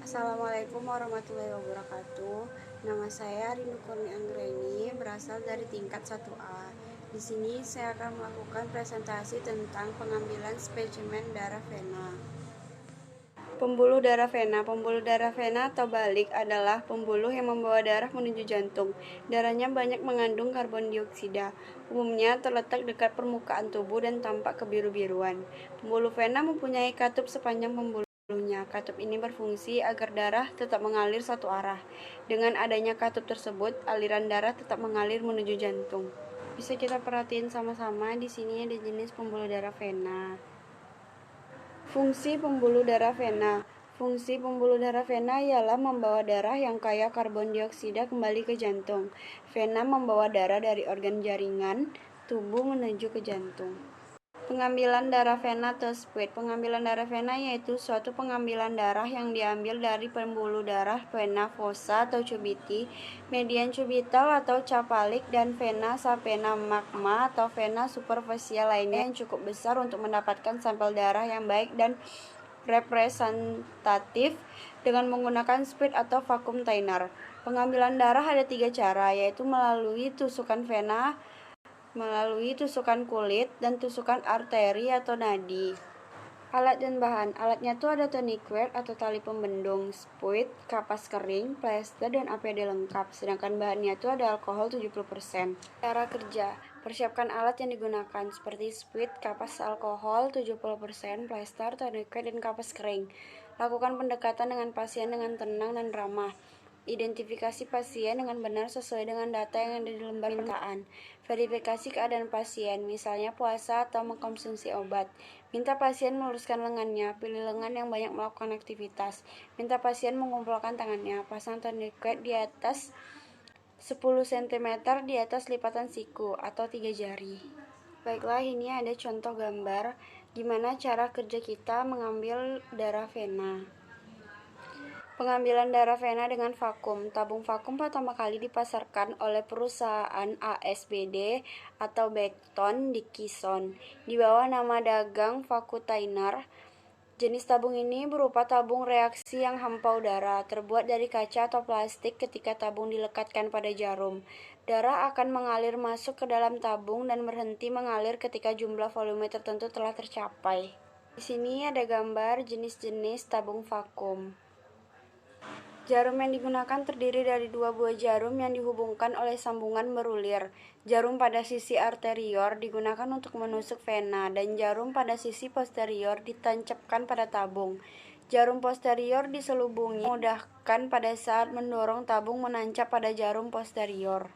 Assalamualaikum warahmatullahi wabarakatuh. Nama saya Rindu Kurni Anggreni, berasal dari tingkat 1A. Di sini saya akan melakukan presentasi tentang pengambilan spesimen darah vena. Pembuluh darah vena. Pembuluh darah vena atau balik adalah pembuluh yang membawa darah menuju jantung. Darahnya banyak mengandung karbon dioksida. Umumnya terletak dekat permukaan tubuh dan tampak kebiru-biruan. Pembuluh vena mempunyai katup sepanjang pembuluh. Katup ini berfungsi agar darah tetap mengalir satu arah. Dengan adanya katup tersebut, aliran darah tetap mengalir menuju jantung. Bisa kita perhatiin sama-sama, di sini ada jenis pembuluh darah vena. Fungsi pembuluh darah vena. Fungsi pembuluh darah vena ialah membawa darah yang kaya karbon dioksida kembali ke jantung. Vena membawa darah dari organ jaringan tubuh menuju ke jantung. Pengambilan darah vena atau spuit. Pengambilan darah vena yaitu suatu pengambilan darah yang diambil dari pembuluh darah vena fossa atau cubiti, median cubital atau capalik, dan vena sapena magma atau vena superficial lainnya yang cukup besar untuk mendapatkan sampel darah yang baik dan representatif dengan menggunakan spuit atau vacuum thinner. Pengambilan darah ada 3 cara, yaitu melalui tusukan vena, melalui tusukan kulit, dan tusukan arteri atau nadi. Alat dan bahan. Alatnya tuh ada tourniquet atau tali pembendung, spuit, kapas kering, plester, dan APD lengkap. Sedangkan bahannya tuh ada alkohol 70%. Cara kerja. Persiapkan alat yang digunakan seperti spuit, kapas alkohol 70%, plester, tourniquet, dan kapas kering. Lakukan pendekatan dengan pasien dengan tenang dan ramah. Identifikasi pasien dengan benar sesuai dengan data yang ada di lembar permintaan. Verifikasi keadaan pasien, misalnya puasa atau mengkonsumsi obat. Minta pasien meluruskan lengannya, pilih lengan yang banyak melakukan aktivitas. Minta pasien mengumpulkan tangannya, pasang tourniquet di atas 10 cm di atas lipatan siku atau 3 jari. Baiklah, ini ada contoh gambar gimana cara kerja kita mengambil darah vena. Pengambilan darah vena dengan vakum. Tabung vakum pertama kali dipasarkan oleh perusahaan ASBD atau Becton Dickinson di bawah nama dagang Vacutainer. Jenis tabung ini berupa tabung reaksi yang hampa udara, terbuat dari kaca atau plastik. Ketika tabung dilekatkan pada jarum, darah akan mengalir masuk ke dalam tabung dan berhenti mengalir ketika jumlah volume tertentu telah tercapai. Di sini ada gambar jenis-jenis tabung vakum. Jarum yang digunakan terdiri dari 2 buah jarum yang dihubungkan oleh sambungan berulir. Jarum pada sisi arterior digunakan untuk menusuk vena, dan jarum pada sisi posterior ditancapkan pada tabung. Jarum posterior diselubungi, memudahkan pada saat mendorong tabung menancap pada jarum posterior.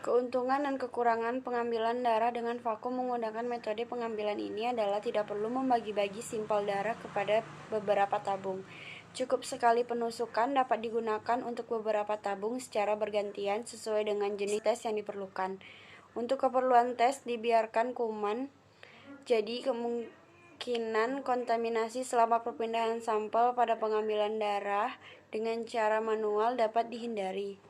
Keuntungan dan kekurangan pengambilan darah dengan vakum menggunakan metode pengambilan ini adalah tidak perlu membagi-bagi simpel darah kepada beberapa tabung. Cukup sekali penusukan dapat digunakan untuk beberapa tabung secara bergantian sesuai dengan jenis tes yang diperlukan. Untuk keperluan tes dibiarkan kuman, jadi kemungkinan kontaminasi selama perpindahan sampel pada pengambilan darah dengan cara manual dapat dihindari.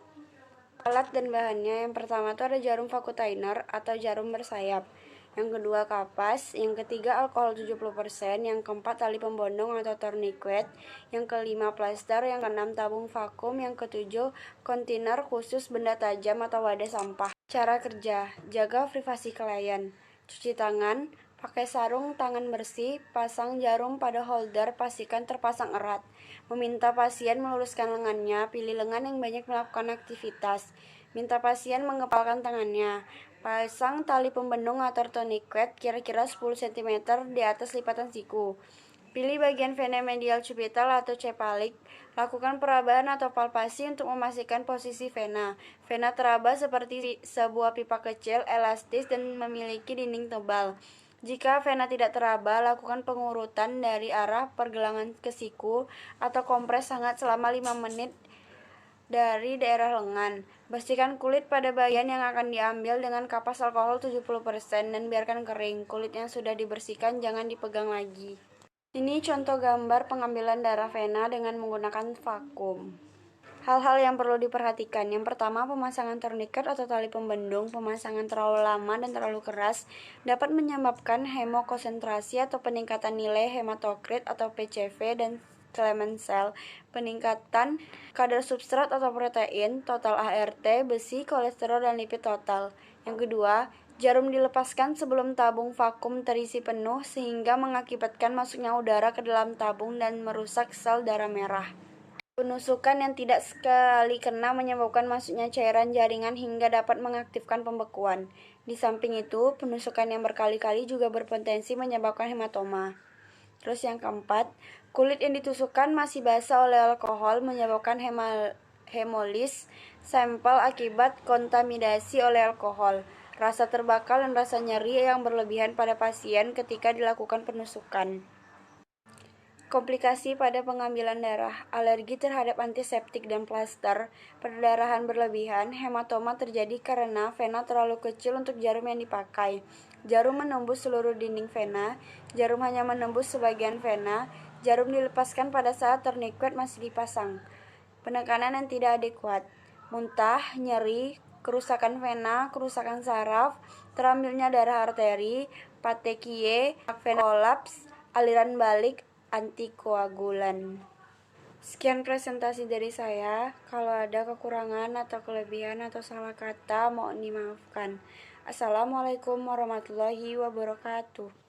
Alat dan bahannya, yang pertama itu ada jarum Vacutainer atau jarum bersayap. Yang kedua kapas, yang ketiga alkohol 70%, yang keempat tali pembondong atau tourniquet, yang kelima plester, yang keenam tabung vakum, yang ketujuh kontainer khusus benda tajam atau wadah sampah. Cara kerja, jaga privasi klien, cuci tangan, pakai sarung tangan bersih, pasang jarum pada holder, pastikan terpasang erat. Meminta pasien meluruskan lengannya, pilih lengan yang banyak melakukan aktivitas. Minta pasien mengepalkan tangannya. Pasang tali pembendung atau tourniquet kira-kira 10 cm di atas lipatan siku. Pilih bagian vena medial cubital atau cepalik. Lakukan perabahan atau palpasi untuk memastikan posisi vena. Vena teraba seperti sebuah pipa kecil, elastis, dan memiliki dinding tebal. Jika vena tidak teraba, lakukan pengurutan dari arah pergelangan ke siku atau kompres hangat selama 5 menit dari daerah lengan. Bersihkan kulit pada bagian yang akan diambil dengan kapas alkohol 70% dan biarkan kering. Kulit yang sudah dibersihkan jangan dipegang lagi. Ini contoh gambar pengambilan darah vena dengan menggunakan vakum. Hal-hal yang perlu diperhatikan. Yang pertama, pemasangan tourniquet atau tali pembendung. Pemasangan terlalu lama dan terlalu keras dapat menyebabkan hemokonsentrasi atau peningkatan nilai hematokrit atau PCV dan Clementsel, peningkatan kadar substrat atau protein, total ART, besi, kolesterol, dan lipid total. Yang kedua, jarum dilepaskan sebelum tabung vakum terisi penuh sehingga mengakibatkan masuknya udara ke dalam tabung dan merusak sel darah merah. Penusukan yang tidak sekali kena menyebabkan masuknya cairan jaringan hingga dapat mengaktifkan pembekuan. Di samping itu, penusukan yang berkali-kali juga berpotensi menyebabkan hematoma. Terus yang keempat, kulit yang ditusukkan masih basah oleh alkohol menyebabkan hemolis sampel akibat kontaminasi oleh alkohol. Rasa terbakar dan rasa nyeri yang berlebihan pada pasien ketika dilakukan penusukan. Komplikasi pada pengambilan darah, alergi terhadap antiseptik dan plaster, perdarahan berlebihan, hematoma terjadi karena vena terlalu kecil untuk jarum yang dipakai. Jarum menembus seluruh dinding vena, jarum hanya menembus sebagian vena, jarum dilepaskan pada saat tourniquet masih dipasang. Penekanan yang tidak adekuat, muntah, nyeri, kerusakan vena, kerusakan saraf, terambilnya darah arteri, patekie, vena kolaps, aliran balik, antikoagulan. Sekian presentasi dari saya. Kalau ada kekurangan atau kelebihan atau salah kata, mohon dimaafkan. Assalamualaikum warahmatullahi wabarakatuh.